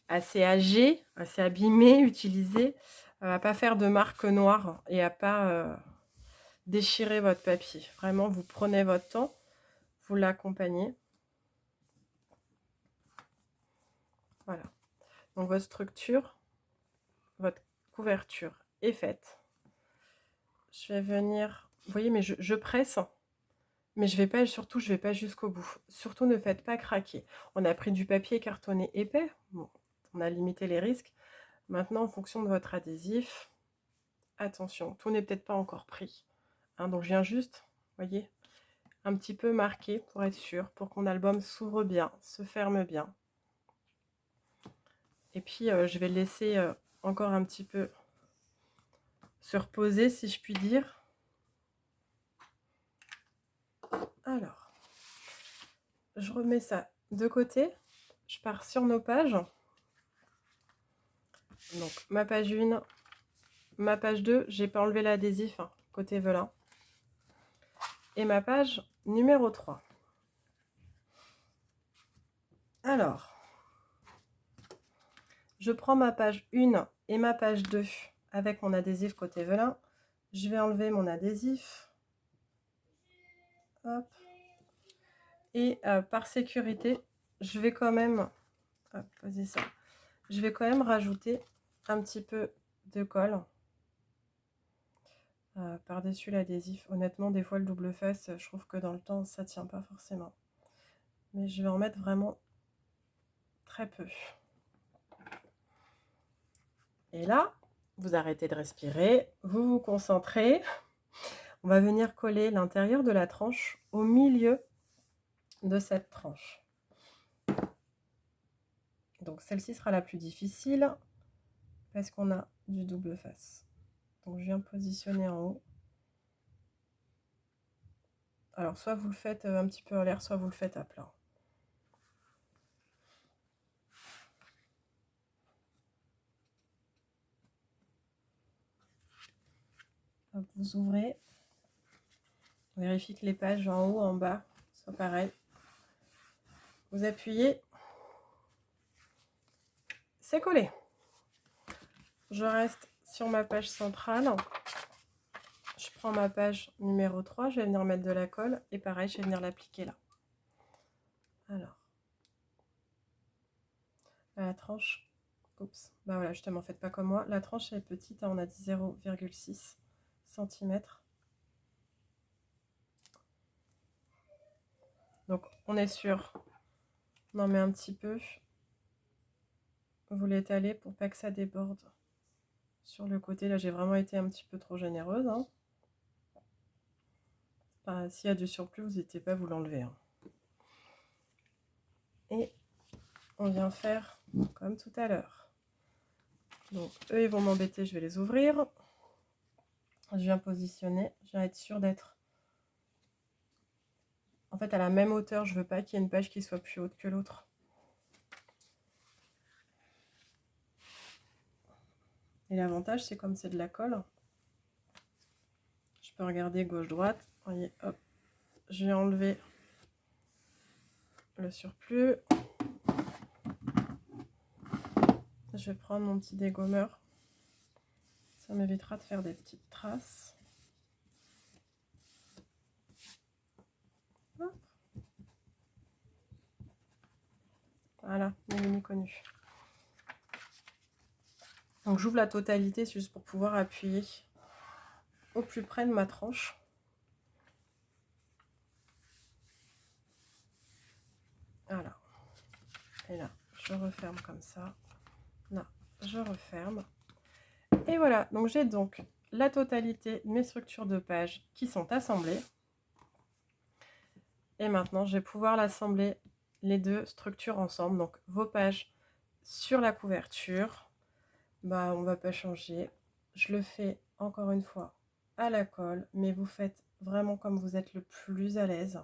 assez âgé, assez abîmé, utilisé, à pas faire de marque noire et à pas déchirer votre papier. Vraiment, vous prenez votre temps, vous l'accompagnez. Voilà. Donc votre structure, votre couverture est faite. Je vais venir, vous voyez, mais je presse, mais je vais pas, surtout, je vais pas jusqu'au bout. Surtout, ne faites pas craquer. On a pris du papier cartonné épais, bon, on a limité les risques. Maintenant, en fonction de votre adhésif, attention, tout n'est peut-être pas encore pris. Hein, donc, je viens juste, vous voyez, un petit peu marquer pour être sûr, pour que mon album s'ouvre bien, se ferme bien. Et puis, je vais le laisser encore un petit peu se reposer, si je puis dire. Alors, je remets ça de côté. Je pars sur nos pages. Donc, ma page 1, ma page 2, j'ai pas enlevé l'adhésif côté velin. Et ma page numéro 3. Alors, je prends ma page 1 et ma page 2 avec mon adhésif côté velin. Je vais enlever mon adhésif. Hop. Et par sécurité, je vais quand même poser ça. Je vais quand même rajouter un petit peu de colle par-dessus l'adhésif. Honnêtement, des fois, le double face, je trouve que dans le temps, ça tient pas forcément. Mais je vais en mettre vraiment très peu. Et là, vous arrêtez de respirer, vous vous concentrez. On va venir coller l'intérieur de la tranche au milieu de cette tranche. Donc celle-ci sera la plus difficile parce qu'on a du double face. Donc je viens positionner en haut. Alors soit vous le faites un petit peu en l'air, soit vous le faites à plat. Hop, vous ouvrez. Vérifiez que les pages en haut, en bas soient pareilles. Vous appuyez. C'est collé. Je reste sur ma page centrale. Je prends ma page numéro 3, je vais venir mettre de la colle et pareil, je vais venir l'appliquer là. Alors, la tranche, oups, bah voilà, justement, faites pas comme moi. La tranche est petite, on a dit 0,6 cm. Donc, on est sûr, on en met un petit peu. vous l'étalez pour pas que ça déborde sur le côté. Là, j'ai vraiment été un petit peu trop généreuse. Hein. Enfin, s'il y a du surplus, vous n'hésitez pas à vous l'enlever. Hein. Et on vient faire comme tout à l'heure. Donc, eux, ils vont m'embêter, je vais les ouvrir. Je viens positionner, je viens être sûre d'être en fait à la même hauteur. Je veux pas qu'il y ait une page qui soit plus haute que l'autre. Et l'avantage, c'est comme c'est de la colle, je peux regarder gauche-droite. Voyez, hop, je vais enlever le surplus. Je vais prendre mon petit dégommeur. Ça m'évitera de faire des petites traces. Hop. Voilà, mes connus. Donc j'ouvre la totalité, c'est juste pour pouvoir appuyer au plus près de ma tranche. Voilà. Et là, je referme comme ça. Là, je referme. Et voilà, donc j'ai donc la totalité de mes structures de pages qui sont assemblées. Et maintenant, je vais pouvoir l'assembler les deux structures ensemble. Donc vos pages sur la couverture, bah on va pas changer. Je le fais encore une fois à la colle, mais vous faites vraiment comme vous êtes le plus à l'aise.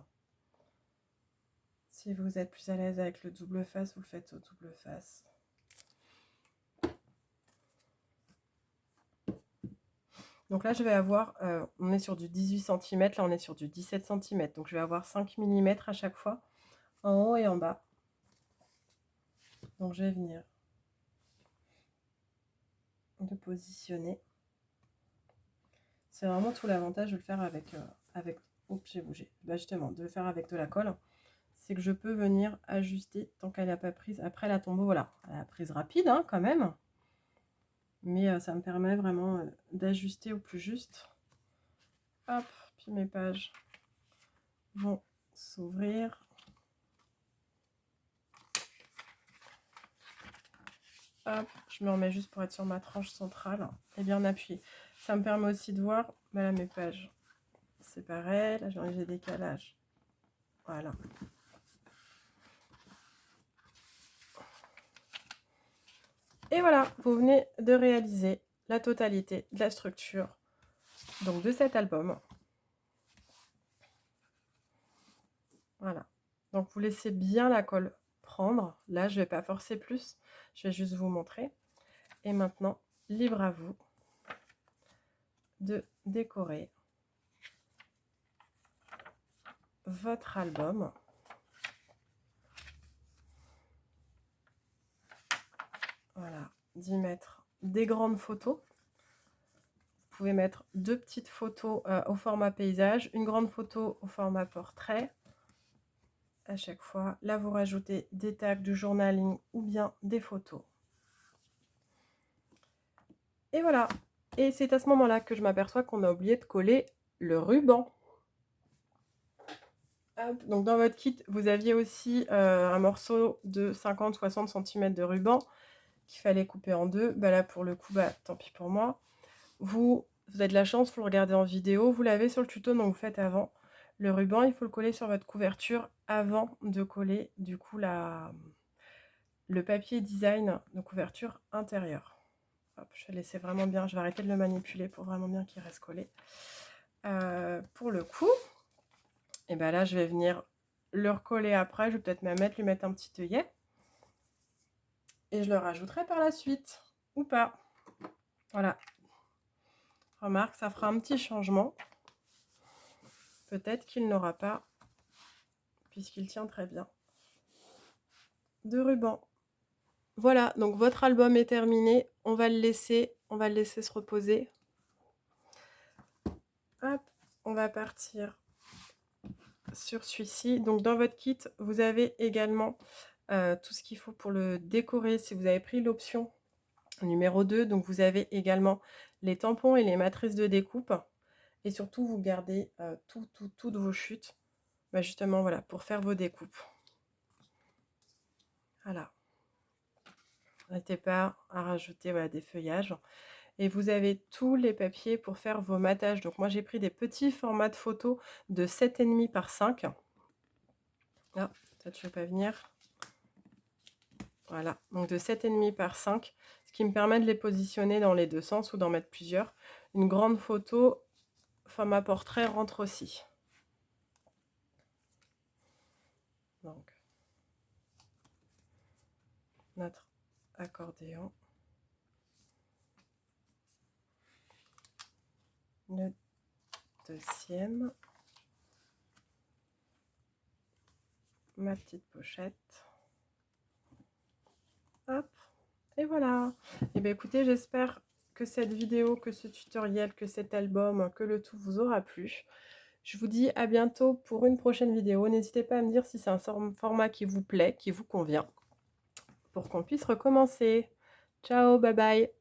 Si vous êtes plus à l'aise avec le double face, vous le faites au double face. Donc là, je vais avoir, on est sur du 18 cm, là on est sur du 17 cm. Donc je vais avoir 5 mm à chaque fois, en haut et en bas. Donc je vais venir de positionner. C'est vraiment tout l'avantage de le faire avec, oups, j'ai bougé. Bah justement, de le faire avec de la colle. C'est que je peux venir ajuster tant qu'elle n'a pas prise. Après la tombeau, voilà, elle a prise rapide hein, quand même. Mais ça me permet vraiment d'ajuster au plus juste. Hop, puis mes pages vont s'ouvrir. Hop, je me remets juste pour être sur ma tranche centrale et bien appuyée. Ça me permet aussi de voir, bah là mes pages, c'est pareil, là j'ai un léger décalage. Voilà. Et voilà, vous venez de réaliser la totalité de la structure donc de cet album. Voilà. Donc vous laissez bien la colle prendre. Là, je ne vais pas forcer plus. Je vais juste vous montrer. Et maintenant, libre à vous de décorer votre album. Voilà, d'y mettre des grandes photos. Vous pouvez mettre deux petites photos au format paysage, une grande photo au format portrait. À chaque fois, là, vous rajoutez des tags du journaling ou bien des photos. Et voilà. Et c'est à ce moment-là que je m'aperçois qu'on a oublié de coller le ruban. Hop, donc dans votre kit, vous aviez aussi un morceau de 50-60 cm de ruban qu'il fallait couper en deux. Bah là, pour le coup, bah, tant pis pour moi. Vous avez de la chance, vous le regardez en vidéo. Vous l'avez sur le tuto, donc vous faites avant. Le ruban, il faut le coller sur votre couverture avant de coller du coup le papier design de couverture intérieure. Hop, je vais laisser vraiment bien, je vais arrêter de le manipuler pour vraiment bien qu'il reste collé. Pour le coup, et ben là je vais venir le recoller après, je vais peut-être même lui mettre un petit œillet. Et je le rajouterai par la suite, ou pas. Voilà. Remarque, ça fera un petit changement. Peut-être qu'il n'aura pas, puisqu'il tient très bien, de ruban. Voilà, donc votre album est terminé. On va le laisser se reposer. Hop, on va partir sur celui-ci. Donc dans votre kit, vous avez également tout ce qu'il faut pour le décorer. Si vous avez pris l'option numéro 2, donc vous avez également les tampons et les matrices de découpe. Et surtout, vous gardez toutes vos chutes, bah justement, voilà, pour faire vos découpes. Voilà. N'hésitez pas à rajouter voilà, des feuillages. Et vous avez tous les papiers pour faire vos mattages. Donc moi j'ai pris des petits formats de photos de 7,5 par 5. Ah, toi tu veux pas venir? Voilà, donc de 7,5 par 5, ce qui me permet de les positionner dans les deux sens ou d'en mettre plusieurs. Une grande photo, format portrait rentre aussi. Donc, notre accordéon. Le deuxième. Ma petite pochette. Hop, et voilà. Et bien écoutez, j'espère que cette vidéo, que ce tutoriel, que cet album, que le tout vous aura plu. Je vous dis à bientôt pour une prochaine vidéo. N'hésitez pas à me dire si c'est un format qui vous plaît, qui vous convient, pour qu'on puisse recommencer. Ciao, bye bye.